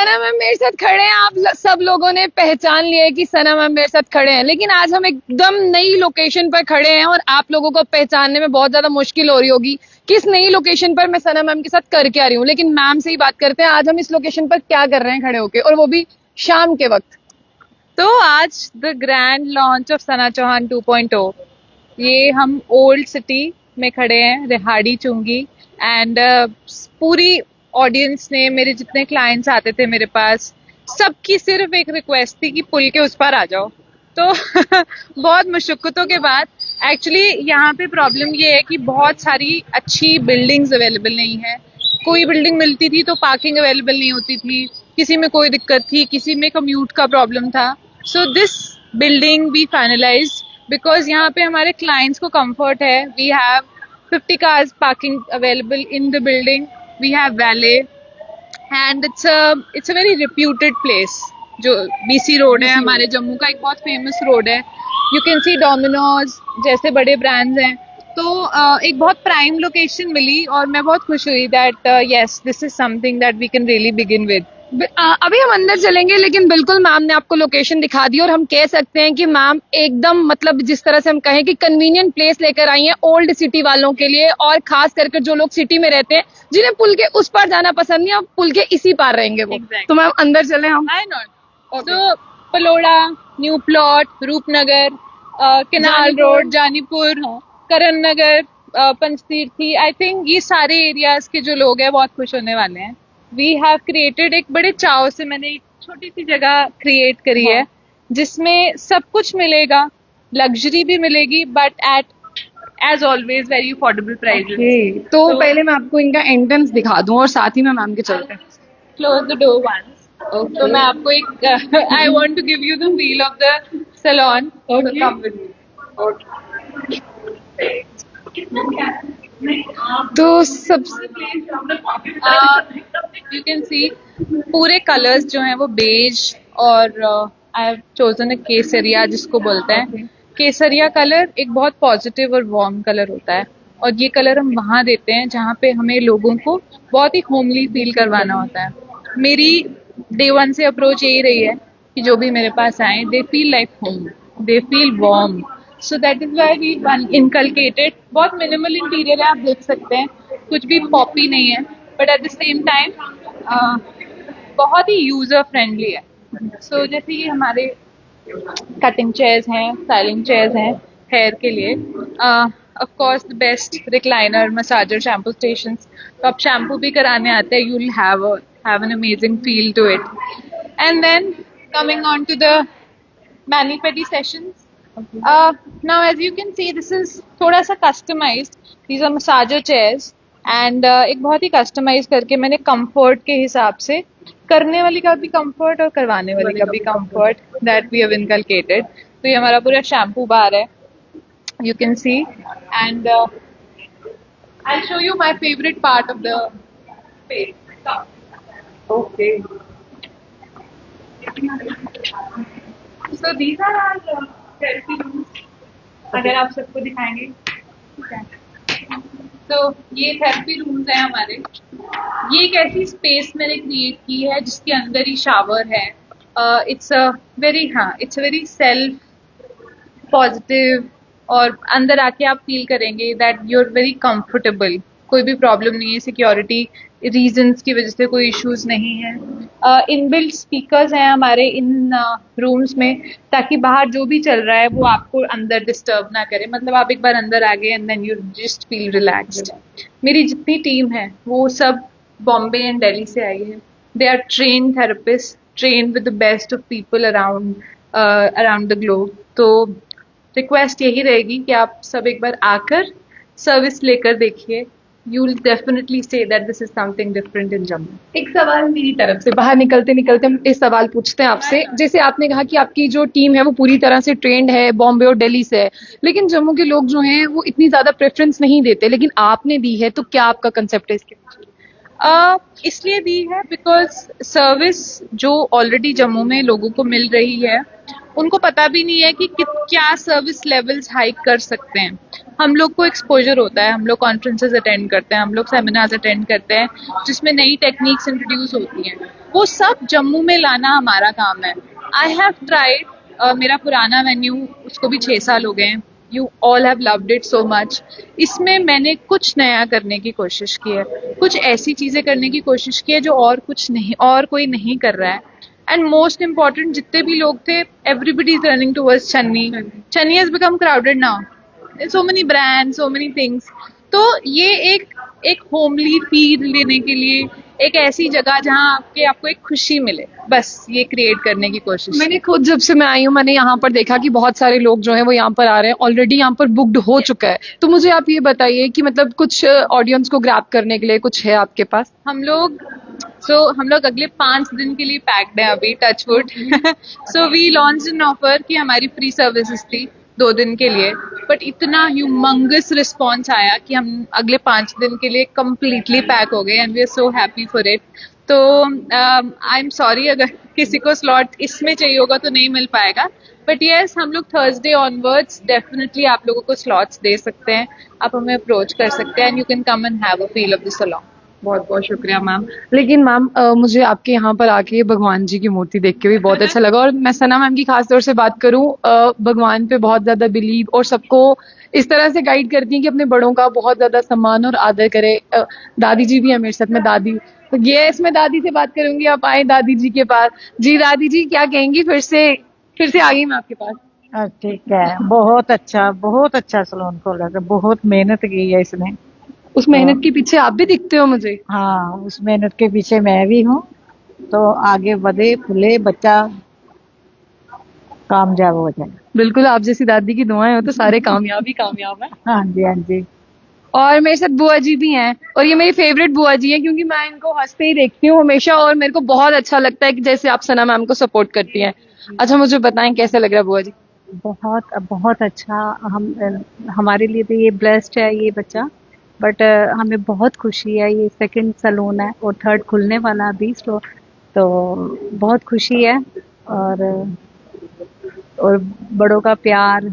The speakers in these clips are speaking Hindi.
सना मैम मेरे साथ खड़े हैं, आप सब लोगों ने पहचान लिया है कि सना मैम मेरे साथ खड़े हैं, लेकिन आज हम एकदम नई लोकेशन पर खड़े हैं और आप लोगों को पहचानने में बहुत ज्यादा मुश्किल हो रही होगी किस नई लोकेशन पर मैं सना मैम के साथ करके आ रही हूँ। लेकिन मैम से ही बात करते हैं, आज हम इस लोकेशन पर क्या कर रहे हैं खड़े होके, और वो भी शाम के वक्त। तो आज द ग्रैंड लॉन्च ऑफ सना चौहान 2.0, ये हम ओल्ड सिटी में खड़े हैं, रिहाड़ी चुंगी। एंड पूरी ऑडियंस ने, मेरे जितने क्लाइंट्स आते थे मेरे पास, सबकी सिर्फ एक रिक्वेस्ट थी कि पुल के उस पार आ जाओ। तो बहुत मुशक्कतों के बाद एक्चुअली यहाँ पे प्रॉब्लम ये है कि बहुत सारी अच्छी बिल्डिंग्स अवेलेबल नहीं है। कोई बिल्डिंग मिलती थी तो पार्किंग अवेलेबल नहीं होती थी, किसी में कोई दिक्कत थी, किसी में कम्यूट का प्रॉब्लम था। So this building we finalised because यहाँ पे हमारे क्लाइंट्स को कंफर्ट है। We have 50 cars parking available in the building. We have valet and it's a very reputed place. जो BC रोड है हमारे जम्मू का, एक बहुत फेमस रोड है। यू कैन सी डोमिनोज जैसे बड़े ब्रांड्स हैं। तो एक बहुत प्राइम लोकेशन मिली और मैं बहुत खुश हुई that yes, this is something that we can really begin with. अभी हम अंदर चलेंगे, लेकिन बिल्कुल मैम ने आपको लोकेशन दिखा दी और हम कह सकते हैं कि मैम एकदम, मतलब जिस तरह से हम कहें कि कन्वीनियंट प्लेस लेकर आई हैं ओल्ड सिटी वालों के लिए, और खास करके जो लोग सिटी में रहते हैं जिन्हें पुल के उस पार जाना पसंद नहीं, अब पुल के इसी पार रहेंगे वो। Exactly. तो मैम अंदर चले हम। Why not? So Paloura, new plot, Roopnagar, canal road, Janipur, Karan Nagar, Panchtirthi, I think ये सारे एरियाज के जो लोग हैं बहुत खुश होने वाले हैं। वी हैव क्रिएटेड, एक बड़े चाव से मैंने एक छोटी सी जगह क्रिएट करी है जिसमें सब कुछ मिलेगा, लग्जरी भी मिलेगी but at as always very affordable prices. तो पहले मैं आपको इनका एंट्रेंस दिखा दूं और साथ ही में मैम के चलते हैं। Close the door once. तो मैं आपको एक I want to give you the feel of the salon, so come with me. तो सबसे यू कैन सी पूरे कलर्स जो हैं वो बेज और आई हैव चोजन अ केसरिया जिसको बोलते हैं। केसरिया कलर एक बहुत पॉजिटिव और वार्म कलर होता है, और ये कलर हम वहाँ देते हैं जहाँ पे हमें लोगों को बहुत ही होमली फील करवाना होता है। मेरी डे वन से अप्रोच यही रही है कि जो भी मेरे पास आए, they feel like home, they feel warm. So that is why we inculcated. बहुत मिनिमल इंटीरियर है, आप देख सकते हैं, कुछ भी पॉपी नहीं है, but at the same time बहुत ही यूजर फ्रेंडली है। सो जैसे ये हमारे कटिंग चेयर्स हैं, स्टाइलिंग चेयर्स हैं हेयर के लिए, of course the best recliner, massager, shampoo stations. तो आप शैम्पू भी कराने आते हैं, you will have an amazing feel to it. And then coming on to the mani-pedi sessions. Now as you can see, this is थोड़ा सा customized. These are massager chairs and एक बहुत ही customized करके मैंने comfort के हिसाब से, करने वाली का भी comfort और करवाने वाली का भी comfort that we have inculcated. तो ये हमारा पूरा shampoo bar है, you can see, and I'll show you my favorite part of the space. Okay. So these are our therapy rooms. अगर आप सबको दिखाएंगे, तो ये थेरेपी रूम्स हैं हमारे। ये एक ऐसी स्पेस मैंने क्रिएट की है जिसके अंदर ही शावर है। It's a very self positive, और अंदर आके आप फील करेंगे that you are very comfortable. कोई भी प्रॉब्लम नहीं है, सिक्योरिटी रीजंस की वजह से कोई इश्यूज नहीं है। इनबिल्ट स्पीकर्स हैं हमारे इन रूम्स में, ताकि बाहर जो भी चल रहा है वो आपको अंदर डिस्टर्ब ना करे। मतलब आप एक बार अंदर आ गए and then you just feel relaxed. मेरी जितनी टीम है वो सब बॉम्बे एंड दिल्ली से आई है। They are train therapist, train with the best of people around the globe. तो रिक्वेस्ट यही रहेगी कि आप सब एक बार आकर सर्विस लेकर देखिए। You will definitely say that this is something different in Jammu. एक सवाल मेरी तरफ से, बाहर निकलते निकलते हम इस सवाल पूछते हैं आपसे। जैसे आपने कहा कि आपकी जो टीम है वो पूरी तरह से ट्रेंड है, बॉम्बे और दिल्ली से है, लेकिन जम्मू के लोग जो हैं वो इतनी ज्यादा प्रेफरेंस नहीं देते, लेकिन आपने दी है, तो क्या आपका कंसेप्ट है इसके पीछे? इसलिए दी है बिकॉज सर्विस जो ऑलरेडी जम्मू में लोगों को मिल रही है उनको पता भी नहीं है कि क्या सर्विस लेवल्स हाइक कर सकते हैं। हम लोग को एक्सपोजर होता है, हम लोग कॉन्फ्रेंसेज अटेंड करते हैं, हम लोग सेमिनार्स अटेंड करते हैं जिसमें नई टेक्निक्स इंट्रोड्यूस होती हैं, वो सब जम्मू में लाना हमारा काम है। आई हैव ट्राइड, मेरा पुराना वेन्यू, उसको भी 6 साल हो गए हैं। You all have loved it so much. इसमें मैंने कुछ नया करने की कोशिश की है, कुछ ऐसी चीजें करने की कोशिश की है जो और कोई नहीं कर रहा है। एंड मोस्ट इम्पॉर्टेंट, जितने भी लोग थे, everybody is running towards Channi. Channi has become crowded now, so many brands, so many things। तो ये एक होमली फील लेने के लिए, एक ऐसी जगह जहाँ आपको एक खुशी मिले, बस ये क्रिएट करने की कोशिश। मैंने खुद जब से मैं आई हूँ मैंने यहाँ पर देखा कि बहुत सारे लोग जो हैं वो यहाँ पर आ रहे हैं, ऑलरेडी यहाँ पर बुक्ड हो चुका है। तो मुझे आप ये बताइए कि मतलब कुछ ऑडियंस को ग्रैब करने के लिए कुछ है आपके पास? हम लोग अगले 5 दिन के लिए पैक्ड हैं अभी, touch wood. So we launch an offer कि हमारी फ्री सर्विसेज थी 2 दिन के लिए, बट इतना ह्यूमंगस रिस्पॉन्स आया कि हम अगले 5 दिन के लिए कम्प्लीटली पैक हो गए and we are so happy for it. तो आई एम सॉरी अगर किसी को स्लॉट इसमें चाहिए होगा तो नहीं मिल पाएगा, बट यस, हम लोग थर्सडे ऑनवर्ड्स डेफिनेटली आप लोगों को स्लॉट्स दे सकते हैं, आप हमें अप्रोच कर सकते हैं and you can come and have a feel of the salon. बहुत बहुत शुक्रिया मैम। लेकिन मैम मुझे आपके यहाँ पर आके भगवान जी की मूर्ति देख के भी बहुत अच्छा लगा, और मैं सना मैम की खास तौर से बात करूँ, भगवान पे बहुत ज्यादा बिलीव और सबको इस तरह से गाइड करती हैं कि अपने बड़ों का बहुत ज्यादा सम्मान और आदर करे। दादी जी भी है मेरे साथ में, दादी तो ये इसमें दादी से बात करूंगी। आप आए दादी जी के पास। जी दादी जी क्या कहेंगी? फिर से आ गई मैं आपके पास। ठीक है, बहुत अच्छा सलोन खोला है, बहुत मेहनत की है इसने। उस मेहनत के पीछे आप भी दिखते हो मुझे। हाँ, उस मेहनत के पीछे मैं भी हूँ। तो आगे बढ़े, फूले, बच्चा कामयाब हो जाए। बिल्कुल, आप जैसी दादी की दुआएं हो तो सारे कामयाब है। हाँ जी, हाँ जी। और मेरे साथ बुआ जी भी हैं, और ये मेरी फेवरेट बुआ जी है क्योंकि मैं इनको हंसते ही देखती हूँ हमेशा, और मेरे को बहुत अच्छा लगता है कि जैसे आप सना मैम को सपोर्ट करती हैं। अच्छा मुझे बताएं कैसा लग रहा है बुआ जी? बहुत अच्छा। हमारे लिए तो ये ब्लेस्ड है ये बच्चा, बट हमें बहुत खुशी है। ये सेकंड सैलून है और थर्ड खुलने वाला अभी, तो बहुत खुशी है। और बड़ों का प्यार,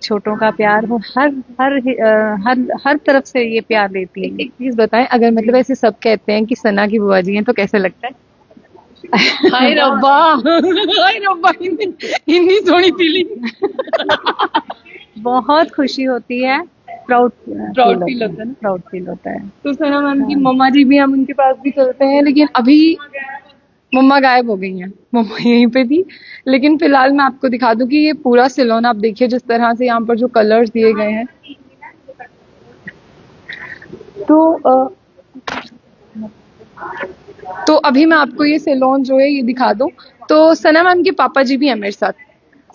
छोटों का प्यार, वो हर तरफ से ये प्यार देती है। एक चीज बताएं, अगर मतलब ऐसे सब कहते हैं कि सना की बुआ जी हैं तो कैसे लगता है? हाय रब्बा, हाय रब्बा, इतनी सोनी फीलिंग। बहुत खुशी होती है, प्राउड फील होता है। तो सना मैम की मम्मा जी भी, हम उनके पास भी चलते हैं, लेकिन अभी मम्मा गायब हो गई हैं। मम्मा यहीं पे थी, लेकिन फिलहाल मैं आपको दिखा दूं कि ये पूरा सैलून आप देखिए जिस तरह से यहाँ पर जो कलर्स दिए गए हैं। तो अभी मैं आपको ये सैलून जो है ये दिखा दूं। तो सना मैम के पापा जी भी हैं मेरे साथ।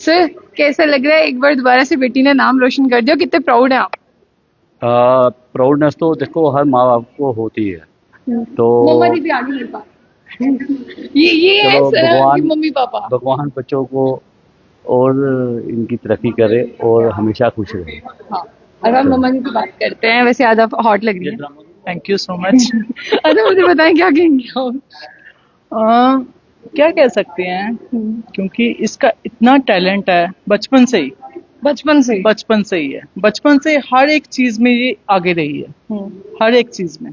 सर कैसा लग रहा है? एक बार दोबारा से बेटी ने नाम रोशन कर दिया, कितने प्राउड हैं आप? प्राउडनेस तो देखो हर माँ बाप को होती है। तो मम्मा जी भी आगे मेरे पास। ये है सना की मम्मी पापा। भगवान बच्चों को और इनकी तरक्की करे और हमेशा खुश रहे। हाँ, अब हम मम्मा जी की बात करते हैं। वैसे आज आप हॉट लग रही है। Thank you so much. अच्छा मुझे बताएं क्या कहेंगे आप? क्या कह सकते हैं, क्योंकि इसका इतना टैलेंट है बचपन से ही है। बचपन से हर एक चीज में ये आगे रही है, हर एक चीज में,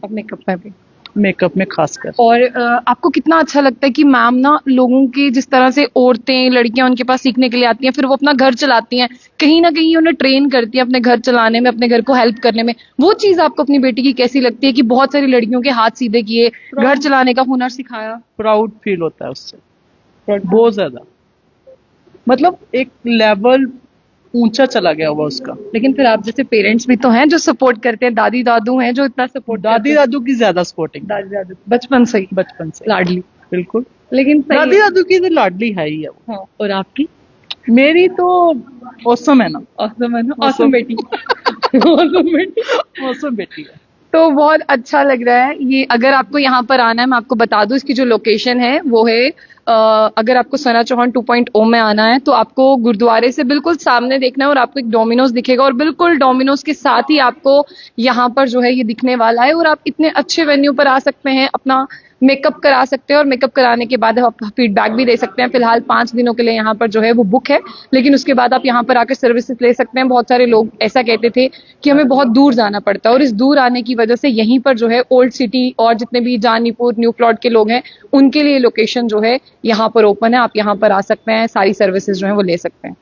मेकअप में खासकर। और आपको कितना अच्छा लगता है कि मैम ना लोगों की, जिस तरह से औरतें लड़कियां उनके पास सीखने के लिए आती हैं, फिर वो अपना घर चलाती हैं, कहीं ना कहीं उन्हें ट्रेन करती हैं अपने घर चलाने में, अपने घर को हेल्प करने में। वो चीज आपको अपनी बेटी की कैसी लगती है कि बहुत सारी लड़कियों के हाथ सीधे किए, घर चलाने का हुनर सिखाया? प्राउड फील होता है उससे, बहुत ज्यादा। मतलब एक लेवल ऊंचा चला गया हुआ उसका। लेकिन फिर आप जैसे पेरेंट्स भी तो हैं जो सपोर्ट करते हैं, दादी दादू हैं जो इतना सपोर्ट। दादी दादू की ज्यादा सपोर्टिंग, दादी दादू बचपन से लाडली। बिल्कुल, लेकिन दादी दादू की तो लाडली है ही है वो। हाँ, और आपकी? मेरी तो औसम है ना, औसम बेटी। औसम बेटी है। तो बहुत अच्छा लग रहा है ये। अगर आपको यहाँ पर आना है, मैं आपको बता दूं इसकी जो लोकेशन है वो है, अगर आपको सना चौहान 2.0 में आना है तो आपको गुरुद्वारे से बिल्कुल सामने देखना है और आपको एक डोमिनोज दिखेगा, और बिल्कुल डोमिनोज के साथ ही आपको यहाँ पर जो है ये दिखने वाला है। और आप इतने अच्छे वेन्यू पर आ सकते हैं, अपना मेकअप करा सकते हैं और मेकअप कराने के बाद आप फीडबैक भी दे सकते हैं। फिलहाल 5 दिनों के लिए यहाँ पर जो है वो बुक है, लेकिन उसके बाद आप यहाँ पर आकर सर्विसेज ले सकते हैं। बहुत सारे लोग ऐसा कहते थे कि हमें बहुत दूर जाना पड़ता है, और इस दूर आने की वजह से यहीं पर जो है ओल्ड सिटी और जितने भी जानीपुर न्यू प्लॉट के लोग हैं उनके लिए लोकेशन जो है यहाँ पर ओपन है। आप यहाँ पर आ सकते हैं, सारी सर्विसेज जो है वो ले सकते हैं।